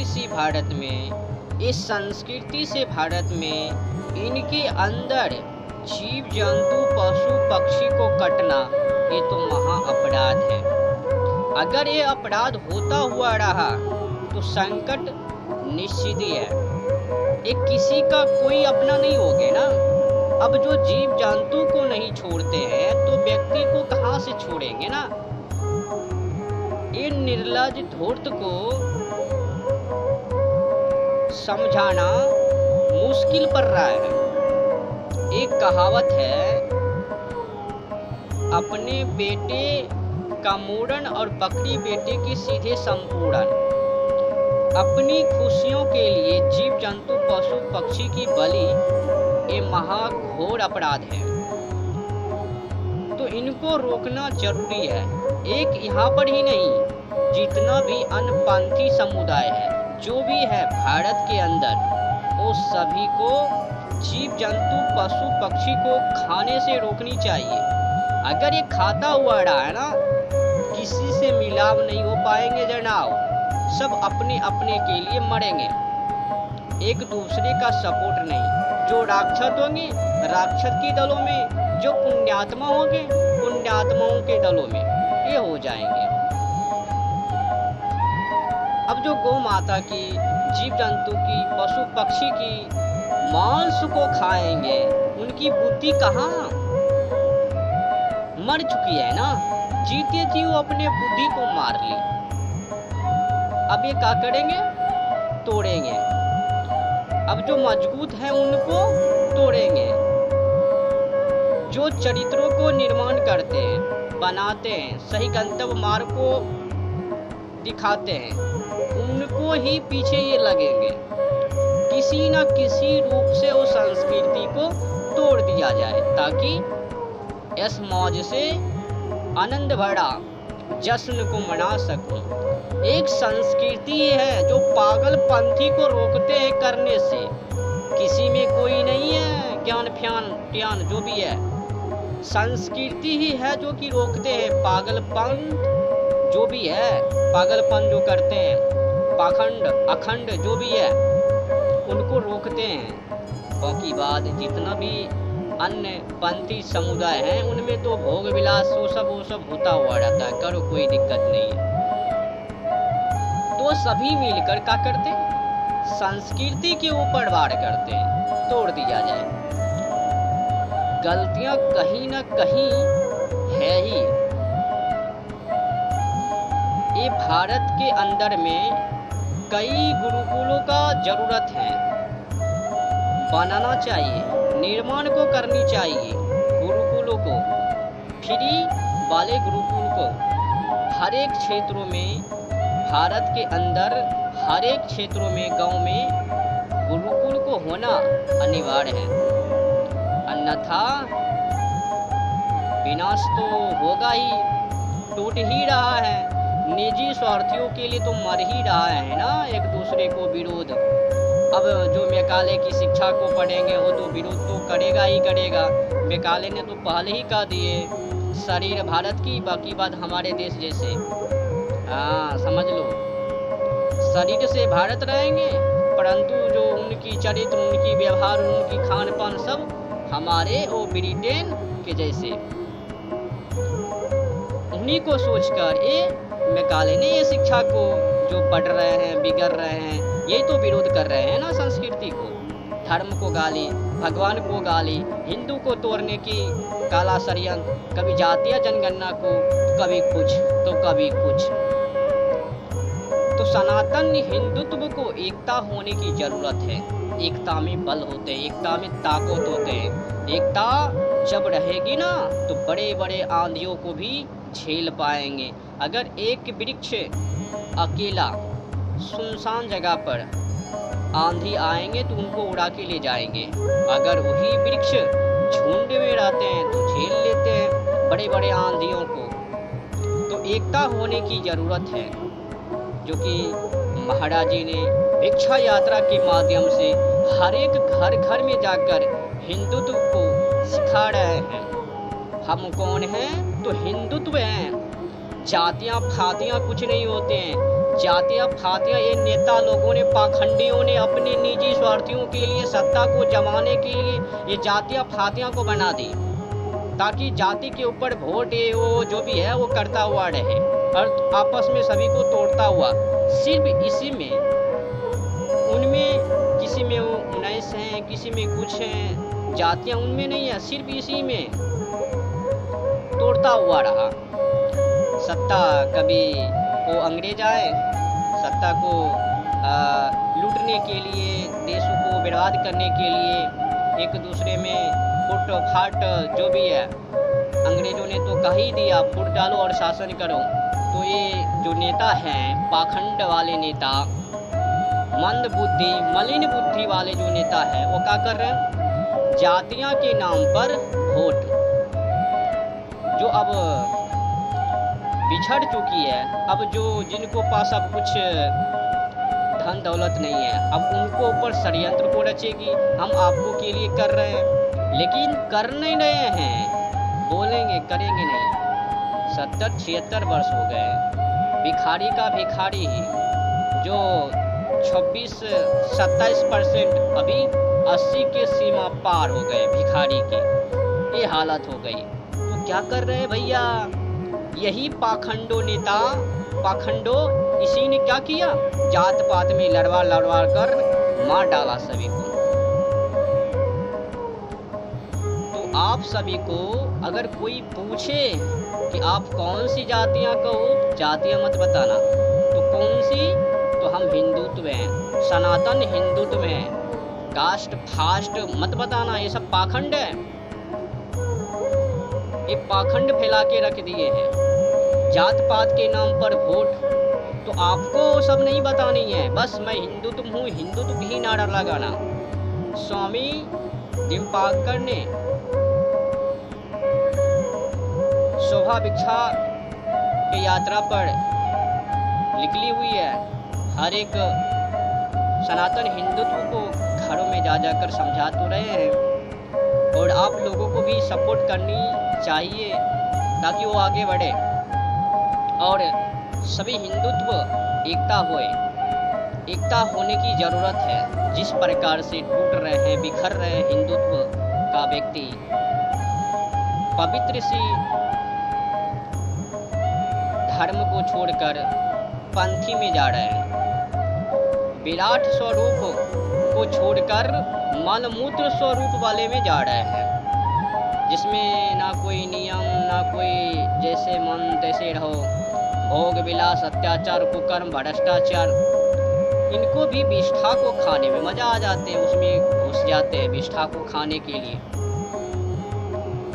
इसी भारत में, इस संस्कृति से भारत में इनके अंदर जीव जंतु पशु पक्षी को कटना ये तो महा अपराध है। अगर ये अपराध होता हुआ रहा तो संकट निश्चित ही है, ये किसी का कोई अपना नहीं होगे ना। अब जो जीव जंतु को नहीं छोड़ते हैं तो व्यक्ति को कहाँ से छोड़ेंगे ना। इन निर्लज धूर्त को समझाना मुश्किल पड़ रहा है। एक कहावत है, अपने बेटे का मूड़न और बकरी बेटे की सीधे संपूर्ण। अपनी खुशियों के लिए जीव जंतु पशु पक्षी की बलि ये महाघोर अपराध है, तो इनको रोकना जरूरी है। एक यहाँ पर ही नहीं, जितना भी अनपंथी समुदाय है, जो भी है भारत के अंदर, वो सभी को जीव जंतु पशु पक्षी को खाने से रोकनी चाहिए। अगर ये खाता हुआ रहा है ना, किसी से मिलाप नहीं हो पाएंगे जनाब, सब अपने अपने के लिए मरेंगे, एक दूसरे का सपोर्ट नहीं। जो राक्षस होंगे राक्षस के दलों में, जो पुण्यात्मा होंगे पुण्यात्माओं के दलों में ये हो जाएंगे। अब जो गौ माता की, जीव जंतु की, पशु पक्षी की मांस को खाएंगे, उनकी बुद्धि कहाँ, मर चुकी है ना। जीते जी वो अपने बुद्धि को मार ली। अब ये क्या करेंगे, तोड़ेंगे। अब जो मजबूत है उनको तोड़ेंगे। जो चरित्रों को निर्माण करते हैं, बनाते हैं, सही गंतव्य मार्ग को दिखाते हैं, उनको ही पीछे ये लगेंगे। किसी न किसी रूप से उस संस्कृति को तोड़ दिया जाए, ताकि इस मौज से आनंद भरा जश्न को मना सकूं। एक संस्कृति है जो पागलपंथी को रोकते हैं करने से। किसी में कोई नहीं है ज्ञान फ्यान जो भी है, संस्कृति ही है जो कि रोकते हैं। पागलपन जो भी है, पागलपन जो करते हैं, पाखंड अखंड जो भी है, उनको रोकते हैं। बाकी बात जितना भी अन्य पंथी समुदाय हैं, उनमें तो भोग विलास वो सब होता हुआ रहता है, करो कोई दिक्कत नहीं है। तो सभी मिलकर क्या करते हैं, संस्कृति के ऊपर वार करते हैं, तोड़ दिया जाए। गलतियां कहीं न कहीं है ही। ये भारत के अंदर में कई गुरुकुलों का जरूरत है, बनाना चाहिए, निर्माण को करनी चाहिए। गुरुकुलों को, फ्री वाले गुरुकुल को हर एक क्षेत्रों में, भारत के अंदर हर एक क्षेत्रों में, गांव में गुरुकुल को होना अनिवार्य है। अन्यथा विनाश तो होगा ही, टूट ही रहा है। निजी स्वार्थियों के लिए तो मर ही रहा है ना, एक दूसरे को विरोध। अब जो मैकाले की शिक्षा को पढ़ेंगे वो तो विरोध तो करेगा ही करेगा। मैकाले ने तो पहले ही कह दिए, शरीर भारत की, बाकी बात हमारे देश जैसे। हाँ समझ लो, शरीर से भारत रहेंगे, परंतु जो उनकी चरित्र, उनकी व्यवहार, उनकी खान पान सब हमारे वो ब्रिटेन के जैसे। उन्हीं को सोचकर ये मैकाले ने ये शिक्षा को जो पढ़ रहे हैं, बिगड़ रहे हैं, ये तो विरोध कर रहे हैं ना संस्कृति को। धर्म को गाली, भगवान को गाली, हिंदू को तोड़ने की काला षड्यंत्र, कभी जातीय जनगणना को, कभी कुछ तो कभी कुछ। तो सनातन हिंदुत्व को एकता होने की जरूरत है। एकता में बल होते हैं, एकता में ताकत होते हैं। एकता जब रहेगी ना तो बड़े बड़े आंधियों को भी झेल पाएंगे। अगर एक वृक्ष अकेला सुनसान जगह पर आंधी आएंगे तो उनको उड़ा के ले जाएंगे। अगर वही वृक्ष झुंड में रहते हैं तो झेल लेते हैं बड़े बड़े आंधियों को। तो एकता होने की जरूरत है, जो कि महाराज जी ने भिक्षा यात्रा के माध्यम से हर एक घर घर में जाकर हिंदुत्व को सिखा रहे हैं। हम कौन हैं? तो हिंदुत्व हैं। जातियाँ फातियाँ कुछ नहीं होते हैं। जातियाँ फातियाँ ये नेता लोगों ने, पाखंडियों ने अपने निजी स्वार्थियों के लिए, सत्ता को जमाने के लिए ये जातियाँ फातियाँ को बना दी, ताकि जाति के ऊपर वोट ये वो जो भी है वो करता हुआ रहे और आपस में सभी को तोड़ता हुआ। सिर्फ इसी में, उनमें किसी में वो 19 हैं, किसी में कुछ हैं, जातियाँ उनमें नहीं है, सिर्फ इसी में तोड़ता हुआ रहा। सत्ता कभी वो अंग्रेज आए, सत्ता को लूटने के लिए, देशों को बर्बाद करने के लिए, एक दूसरे में फुट फाट जो भी है, अंग्रेजों ने तो कह ही दिया फुट डालो और शासन करो। तो ये जो नेता हैं, पाखंड वाले नेता, मंद बुद्धि, मलिन बुद्धि वाले जो नेता हैं, वो क्या कर रहे हैं? जातियां के नाम पर वोट, जो अब बिछड़ चुकी है, अब जो जिनको पास अब कुछ धन दौलत नहीं है, अब उनको ऊपर षड्यंत्र को रचेगी, हम आपको के लिए कर रहे हैं, लेकिन कर नहीं रहे हैं, बोलेंगे करेंगे नहीं। 70-76 वर्ष हो गए, भिखारी का भिखारी ही जो 26-27% अभी 80 के सीमा पार हो गए भिखारी की, ये हालत हो गई। तो क्या कर रहे हैं भैया? यही पाखंडो नेता, पाखंडो, इसी ने क्या किया? जात पात में लड़वा लड़वा कर मार डाला सभी को। तो आप सभी को अगर कोई पूछे कि आप कौन सी जातियां कहो, जातियां मत बताना। तो कौन सी? तो हम हिंदुत्व हैं, सनातन हिंदुत्व हैं, कास्ट फास्ट मत बताना, ये सब पाखंड है। ये पाखंड फैला के रख दिए हैं, जात पात के नाम पर वोट। तो आपको सब नहीं बतानी है, बस मैं हिंदुत्व हूँ, हिंदुत्व ही नारा लगाना। स्वामी दिम्पाकर ने शोभा भिक्षा की यात्रा पर निकली हुई है, हर एक सनातन हिंदुत्व को घरों में जा जाकर समझा तो रहे हैं, और आप लोगों को भी सपोर्ट करनी चाहिए ताकि वो आगे बढ़े और सभी हिंदुत्व एकता होए। एकता होने की ज़रूरत है। जिस प्रकार से टूट रहे हैं, बिखर रहे हैं हिंदुत्व का व्यक्ति, पवित्र सी धर्म को छोड़कर पंथी में जा रहे हैं, विराट स्वरूप को छोड़कर मलमूत्र स्वरूप वाले में जा रहे हैं, जिसमें ना कोई नियम, ना कोई जैसे मन तैसे रहो, भोग विलास, अत्याचार, कुकर्म, भ्रष्टाचार। इनको भी विष्ठा को खाने में मजा आ जाते हैं, उसमें घुस जाते हैं विष्ठा को खाने के लिए।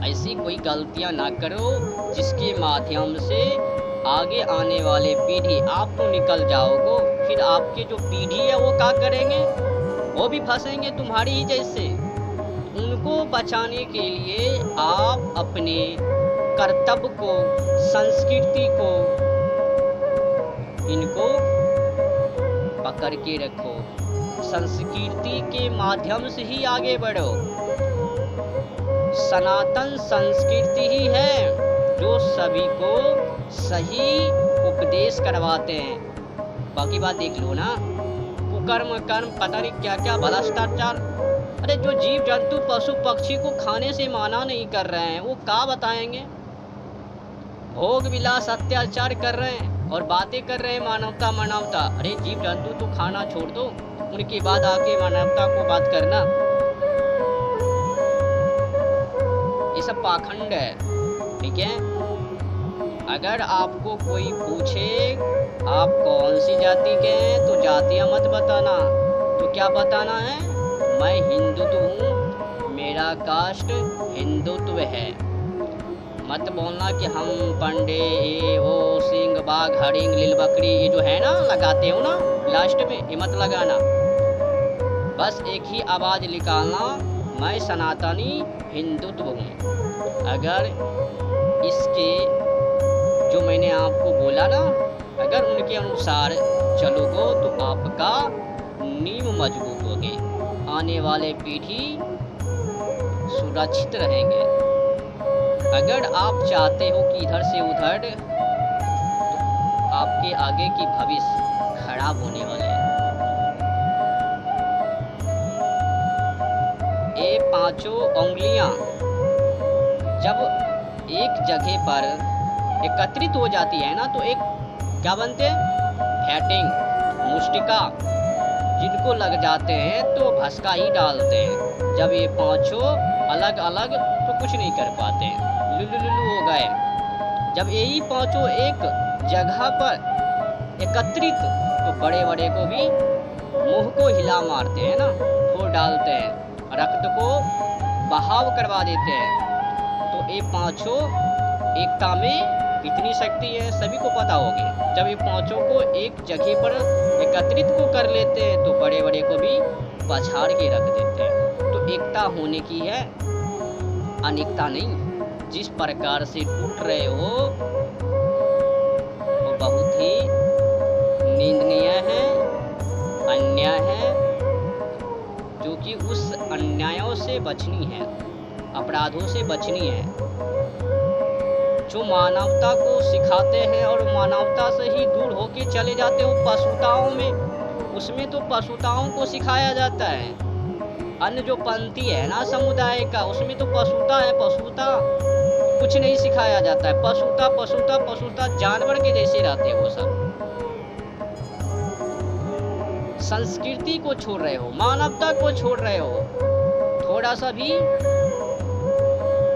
ऐसी कोई गलतियां ना करो जिसके माध्यम से आगे आने वाले पीढ़ी, आप तो निकल जाओगे, फिर आपके जो पीढ़ी है वो क्या करेंगे? वो भी फंसेंगे तुम्हारी ही जैसे। उनको बचाने के लिए आप अपने कर्तव्य को, संस्कृति को, इनको पकड़ के रखो। संस्कृति के माध्यम से ही आगे बढ़ो। सनातन संस्कृति ही है जो सभी को सही उपदेश करवाते हैं। बाकी बात देख लो ना, कुकर्म कर्म पता नहीं क्या क्या भ्रष्टाचार। अरे जो जीव जंतु पशु पक्षी को खाने से माना नहीं कर रहे हैं, वो क्या बताएंगे? भोग विलास अत्याचार कर रहे हैं और बातें कर रहे हैं मानवता मानवता। अरे जीव जंतु तो खाना छोड़ दो, उनके बाद आके मानवता को बात करना। ये सब पाखंड है, ठीक है? अगर आपको कोई पूछे आप कौन सी जाति के हैं, तो जातियां मत बताना। तो क्या बताना है? मैं हिंदुत्व हूँ, मेरा कास्ट हिंदुत्व है। मत बोलना कि हम पंडे, ये वो, सिंह, बाघ, हरिंग, लील बकरी, ये जो है ना लगाते हो ना लास्ट में, ये मत लगाना। बस एक ही आवाज़ निकालना, मैं सनातनी हिंदुत्व हूँ। अगर इसके जो मैंने आपको बोला ना, अगर उनके अनुसार चलोगे तो आपका नींव मजबूत होगी, आने वाले पीढ़ी सुरक्षित रहेंगे। अगर आप चाहते हो कि इधर से उधर, तो आप उनके आगे की भविष्य खराब होने वाले हैं। ये पांचों उंगलियां जब एक जगह पर एकत्रित हो जाती है ना, तो एक क्या बनते हैं, फैटिंग, मुष्टिका, जिनको लग जाते हैं तो भस्का ही डालते हैं। जब ये पांचों अलग अलग तो कुछ नहीं कर पाते हैं, लुलु लुलु हो गए। जब यही पांचों एक जगह पर एकत्रित तो बड़े बड़े को भी मुंह को हिला मारते हैं ना, फोड़ डालते हैं, रक्त को बहाव करवा देते हैं। तो ये पांचों एकता में इतनी शक्ति है, सभी को पता होगी। जब ये पांचों को एक जगह पर एकत्रित को कर लेते हैं तो बड़े बड़े को भी पछाड़ के रख देते हैं। तो एकता होने की है, अनेकता नहीं। जिस प्रकार से टूट रहे हो वो बहुत ही निंदनीय है, अन्याय है, जो कि उस अन्यायों से बचनी है, अपराधों से बचनी है। जो मानवता को सिखाते हैं और मानवता से ही दूर होके चले जाते हो पशुताओं में, उसमें तो पशुताओं को सिखाया जाता है। अन्य जो पंथी है ना समुदाय का, उसमें तो पशुता है, पशुता कुछ नहीं सिखाया जाता है। पशुता पशुता पशुता जानवर के जैसे रहते हैं वो सब। संस्कृति को छोड़ रहे हो, मानवता को छोड़ रहे हो। थोड़ा सा भी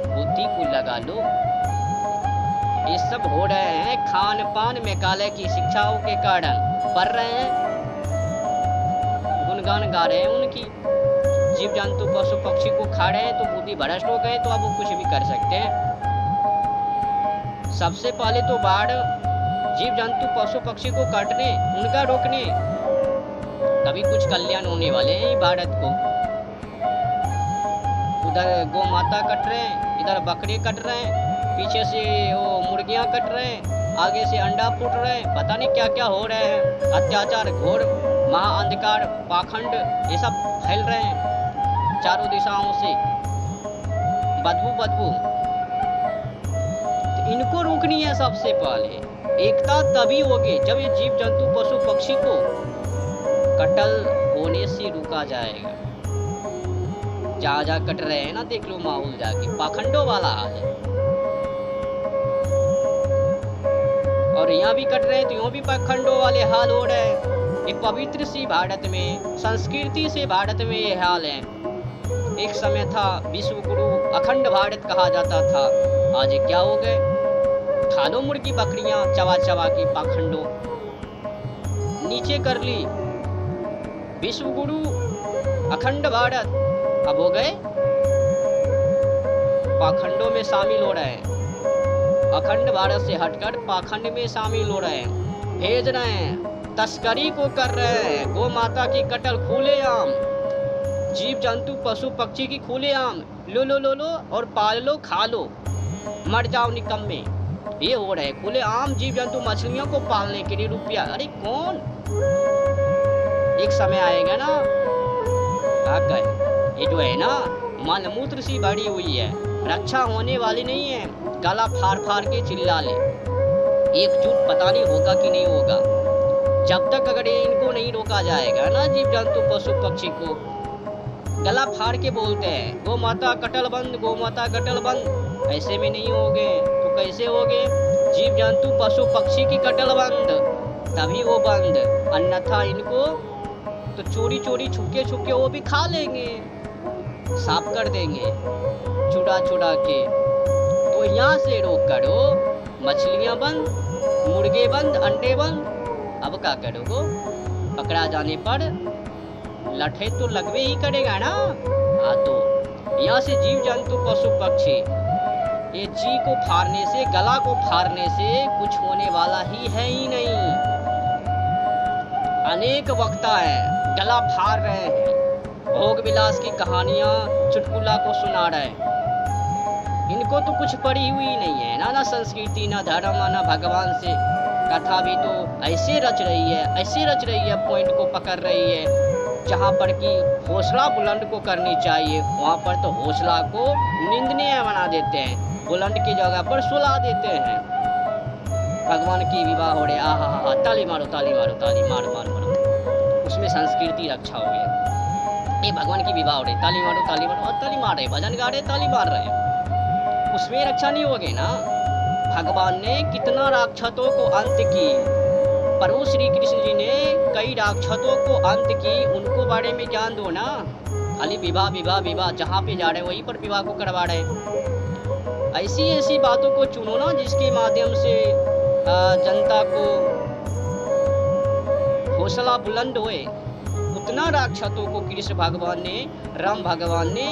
बुद्धि को लगा लो। ये सब हो रहे हैं खान पान मेघालय की शिक्षाओं के कारण। पढ़ रहे हैं, गुणगान गा रहे हैं उनकी, जीव जंतु पशु पक्षी को खा रहे हैं तो बुद्धि भ्रष्ट हो गए, तो अब वो कुछ भी कर सकते हैं। सबसे पहले तो बाढ़ जीव जंतु पशु पक्षी को काटने, उनका रोकने, तभी कुछ कल्याण होने वाले हैं भारत को। उधर गौ माता कट रहे हैं, इधर बकरे कट रहे हैं, पीछे से वो मुर्गियां कट रहे हैं, आगे से अंडा फूट रहे हैं, पता नहीं क्या क्या हो रहे हैं। अत्याचार, घोर महाअंधकार, पाखंड, ये सब फैल रहे हैं चारों दिशाओं से, बदबू। तो इनको रोकनी है सबसे पहले। एकता तभी होगी जब ये जीव जंतु पशु पक्षी को कत्ल होने से रुका जाएगा। जहाँ कट रहे हैं ना, देख लो माहौल जाके, पाखंडों वाला हाल है। और यहाँ भी कट रहे हैं तो यहाँ भी पाखंडों वाले हाल हो रहे हैं। ये पवित्र सी भारत में, संस्कृति से भारत में ये हाल है। एक समय था विश्व गुरु अखंड भारत कहा जाता था, आज क्या हो गए, खा लो मुर्गी बकरियां चबा चबा के पाखंडों, नीचे कर ली विश्व गुरु अखंड भारत, अब हो गए पाखंडों में शामिल हो रहे हैं। अखंड भारत से हटकर पाखंड में शामिल हो रहे हैं, भेज रहे हैं, तस्करी को कर रहे हैं। गौ माता की कत्ल खुलेआम, जीव जंतु पशु पक्षी की खुलेआम, लो और पाल लो, खा लो, मर जाओ निकम्मे। ये हो रहे खुलेआम जीव जंतु मछलियों को पालने के लिए रुपया। अरे कौन, एक समय आएगा ना, क्या कहे, ये जो है ना मलमूत्र सी बड़ी हुई है, रक्षा होने वाली नहीं है। गला फाड़ फाड़ के चिल्ला ले, एकजुट पता नहीं होगा कि नहीं होगा। जब तक अगर इनको नहीं रोका जाएगा ना, जीव जंतु पशु पक्षी को गला फाड़ के बोलते हैं गौ माता कत्ल बंद, गौ माता कत्ल बंद, ऐसे में नहीं होगे तो कैसे होगे? जीव जंतु पशु पक्षी की कत्ल बंद, तभी वो बंद, अन्यथा इनको तो चोरी चोरी छुपके छुपके वो भी खा लेंगे, साफ कर देंगे छुड़ा छुड़ा के। तो यहाँ से रोक करो, मछलियाँ बंद, मुर्गे बंद, अंडे बंद। अब क्या करोगे? पकड़ा जाने पर लठे तो लगवे ही करेगा ना। हाँ, तो यहाँ से जीव जंतु पशु पक्षी ये जी को फाड़ने से, गला को फाड़ने से कुछ होने वाला ही है ही नहीं। अनेक वक्ता हैं गला फाड़ रहे हैं, भोग विलास की कहानियां चुटकुला को सुना रहे हैं। इनको तो कुछ पड़ी हुई नहीं है ना संस्कृति, ना धर्म, ना भगवान से। कथा भी तो ऐसे रच रही है, पॉइंट को पकड़ रही है। जहाँ पर कि हौसला बुलंद को करनी चाहिए, वहाँ पर तो हौसला को निंदनीय बना देते हैं, बुलंद की जगह पर सुला देते हैं। भगवान की विवाह हो रहे, आहा हा, ताली मारो ताली मारो ताली मार मार मारो, उसमें संस्कृति रक्षा हो गया। ये भगवान की विवाह हो रही, ताली मारो और ताली मार रहे, भजन गा रहे, ताली मार रहे, उसमें रक्षा नहीं होगी ना। भगवान ने कितना राक्षसों को अंत की, प्रभु श्री कृष्ण जी ने कई राक्षसों को अंत की, उनको बारे में ज्ञान दो ना। खाली विवाह विवाह विवाह, जहाँ पे जा रहे वहीं पर विवाह को करवा रहे। ऐसी ऐसी बातों को चुनो ना जिसके माध्यम से जनता को हौसला बुलंद होए। उतना राक्षसों को कृष्ण भगवान ने, राम भगवान ने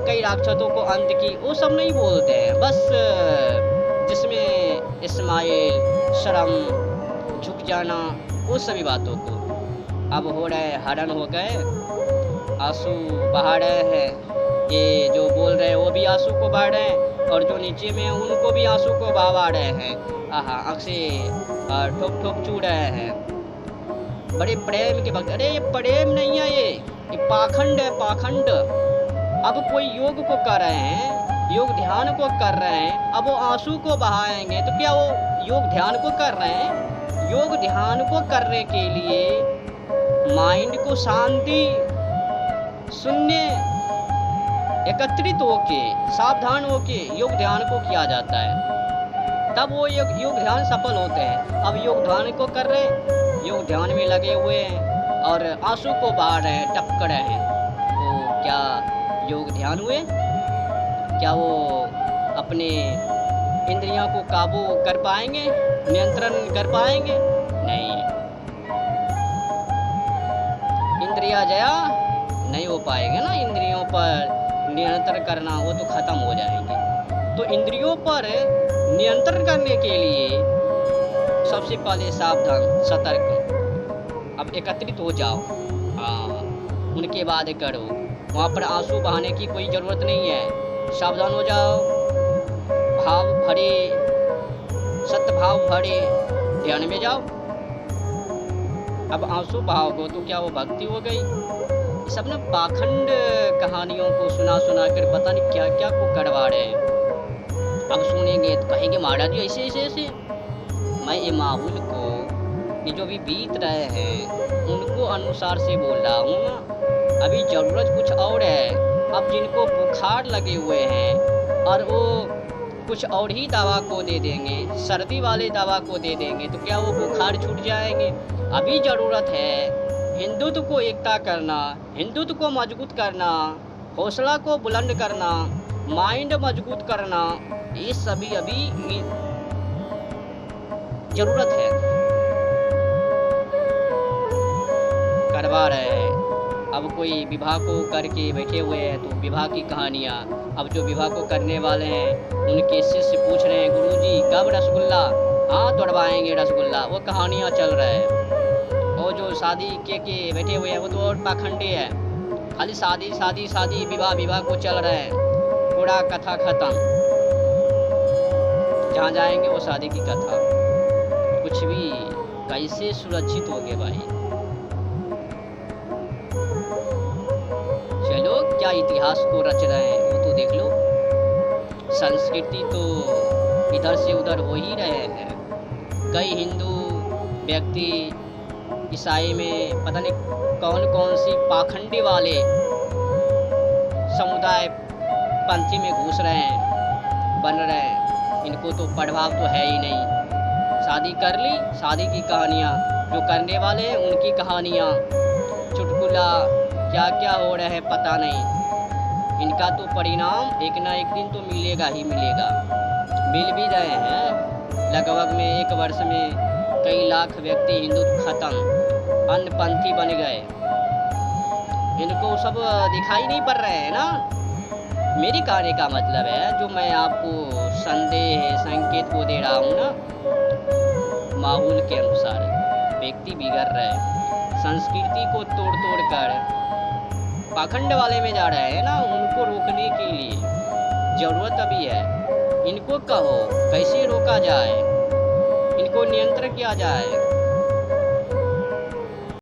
कई राक्षसों को अंत की, वो सब नहीं बोलते हैं। बस जिसमें इस्माइल, शर्म, झुक जाना, वो सभी बातों को। अब हो रहे हरण हो गए, आंसू बहा रहे हैं, ये जो बोल रहे हैं वो भी आंसू को बहा रहे हैं, और जो नीचे में उनको भी आंसू को बहा रहे हैं। आहा, आँख से ठोक ठोक चू रहे हैं, बड़े प्रेम के वक्त। अरे ये प्रेम नहीं है, ये पाखंड है, पाखंड। अब कोई योग को कर रहे हैं, योग ध्यान को कर रहे हैं, अब वो आंसू को बहाएंगे तो क्या वो योग ध्यान को कर रहे हैं? योग ध्यान को करने के लिए माइंड को शांति, शून्य, एकत्रित होके, सावधान होके योग ध्यान को किया जाता है, तब वो योग ध्यान सफल होते हैं। अब योग ध्यान को कर रहे हैं, योग ध्यान में लगे हुए हैं और आंसू को बहा रहे हैं, टपक रहे हैं, तो क्या योग ध्यान हुए? क्या वो अपने इंद्रियों को काबू कर पाएंगे, नियंत्रण कर पाएंगे? नहीं, इंद्रिया जया नहीं हो पाएंगे ना। इंद्रियों पर नियंत्रण करना वो तो खत्म हो जाएंगे। तो इंद्रियों पर नियंत्रण करने के लिए सबसे पहले सावधान, सतर्क, अब एकत्रित हो जाओ। हाँ, उनके बाद करो। वहाँ पर आंसू बहाने की कोई ज़रूरत नहीं है, सावधान हो जाओ, भाव भरे, सत्य भाव भरे ध्यान में जाओ। अब आंसू बहाओगे तो क्या वो भक्ति हो गई? सब ना पाखंड कहानियों को सुना सुना कर पता नहीं क्या क्या को करवा रहे हैं। अब सुनेंगे तो कहेंगे महाराज जी ऐसे ऐसे ऐसे। मैं ये माहौल को, ये जो भी बीत रहे हैं उनको अनुसार से बोल रहा हूँ ना। अभी ज़रूरत कुछ और है। अब जिनको बुखार लगे हुए हैं और वो कुछ और ही दवा को दे देंगे, सर्दी वाले दवा को दे देंगे, तो क्या वो बुखार छूट जाएंगे? अभी ज़रूरत है हिंदुत्व को एकता करना, हिंदुत्व को मजबूत करना, हौसला को बुलंद करना, माइंड मजबूत करना, ये सभी अभी ज़रूरत है। करवा रहे हैं। अब कोई विवाह को करके बैठे हुए हैं तो विवाह की कहानियाँ। अब जो विवाह को करने वाले हैं उनके शिष्य पूछ रहे हैं गुरुजी कब रसगुल्ला, हाँ तोड़वाएंगे रसगुल्ला, वो कहानियाँ चल रहा है। और जो शादी के बैठे हुए हैं वो तो और पाखंडी है, खाली शादी शादी शादी, विवाह विवाह को चल रहे हैं, पूरा कथा खत्म। जहाँ जाएंगे वो शादी की कथा, कुछ भी। कैसे सुरक्षित होगे भाई? चलो क्या इतिहास को रच रहे हैं वो तो देख लो। संस्कृति तो इधर से उधर हो ही रहे हैं। कई हिंदू व्यक्ति ईसाई में पता नहीं कौन कौन सी पाखंडी वाले समुदाय पंथी में घुस रहे हैं, बन रहे हैं। इनको तो प्रभाव तो है ही नहीं। शादी कर ली, शादी की कहानियाँ, जो करने वाले हैं उनकी कहानियाँ, चुटकुला, क्या क्या हो रहा है पता नहीं। इनका तो परिणाम एक ना एक दिन तो मिलेगा ही मिलेगा। मिल भी रहे हैं। लगभग में 1 वर्ष में कई लाख व्यक्ति हिंदुत्व खत्म, अन्नपंथी बन गए। इनको सब दिखाई नहीं पड़ रहे हैं ना। मेरी कहने का मतलब है, जो मैं आपको संदेह संकेत को दे रहा हूँ ना, माहौल के अनुसार व्यक्ति बिगड़ रहे हैं। संस्कृति को तोड़ तोड़ कर पाखंड वाले में जा रहे हैं ना। उनको रोकने के लिए ज़रूरत अभी है। इनको कहो कैसे रोका जाए, इनको नियंत्रण किया जाए।